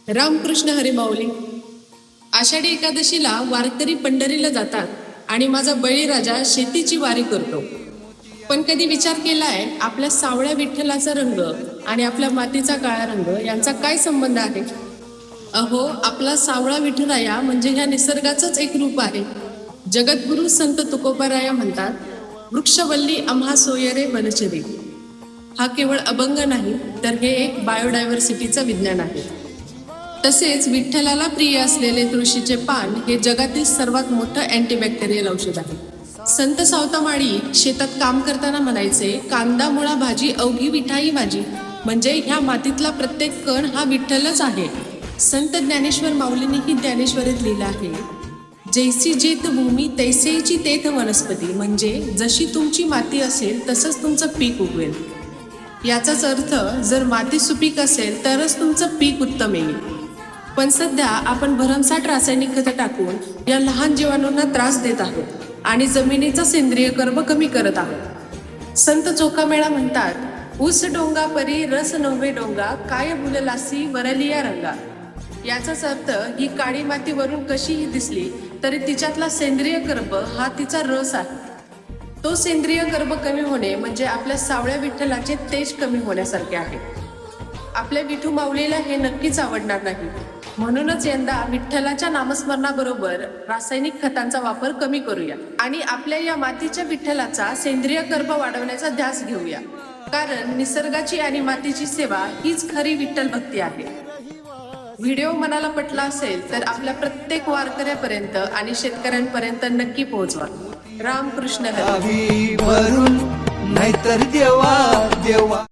रामकृष्ण हरी माऊली. आषाढी एकादशीला वारकरी पंढरीला जातात आणि माझा बळीराजा शेतीची वारी करतो. पण कधी विचार केलाय आपल्या सावळ्या विठ्ठलाचा रंग आणि आपल्या मातीचा काळा रंग यांचा काय संबंध आहे? अहो, आपला सावळा विठुराया म्हणजे ह्या निसर्गाचंच एक रूप आहे. जगद्गुरु संत तुकोबाराया म्हणतात, वृक्षवल्ली आम्हा सोयरे वनचरी. हा केवळ अभंग नाही, तर हे एक बायोडायव्हर्सिटीचं विज्ञान आहे. तसेच विठ्ठलाला प्रिय असलेले तुळशीचे पान हे जगातील सर्वात मोठं अँटीबॅक्टेरियल औषध आहे. संत सावतामाळी शेतात काम करताना म्हणायचे, कांदा मुळा भाजी अवघी विठाई माझी. म्हणजे ह्या मातीतला प्रत्येक कण हा विठ्ठलच आहे. संत ज्ञानेश्वर माऊलींनीही ज्ञानेश्वरीत लिहिलं आहे, जैसी जेत भूमी तैसेची तेथ वनस्पती. म्हणजे जशी तुमची माती असेल तसंच तुमचं पीक उगवेल. याचाच अर्थ जर माती सुपीक असेल तरच तुमचं पीक उत्तम येईल. पण सध्या आपण भरमसाठ रासायनिक खतं टाकून या लहान जीवाणूंना त्रास देत आहोत आणि जमिनीचा सेंद्रिय कर्ब कमी करत आहोत. संत चोखामेळा म्हणतात, ऊस डोंगा परी रस नव्हे डोंगा, काय बुललासी वरलिया रंगा. याचाच अर्थ ही काळी माती वरून कशीही दिसली तरी तिच्यातला सेंद्रिय कर्ब हा तिचा रस आहे. तो सेंद्रिय कर्ब कमी होणे म्हणजे आपल्या सावळ्या विठ्ठलाचे तेज कमी होण्यासारखे आहे. आपल्या विठू माऊलीला हे नक्कीच आवडणार नाही. म्हणूनच यंदा विठ्ठलाच्या नामस्मरणाबरोबर रासायनिक खतांचा वापर कमी करूया आणि आपल्या या मातीच्या विठ्ठलाचा सेंद्रिय कर्ब वाढवण्याचा ध्यास घेऊया. कारण निसर्गाची आणि मातीची सेवा हीच खरी विठ्ठल भक्ती आहे. व्हिडिओ मनाला पटला असेल तर आपल्या प्रत्येक वारकऱ्यापर्यंत आणि शेतकऱ्यांपर्यंत नक्की पोहोचवा. रामकृष्ण हरी. नाहीतर देवा देवा.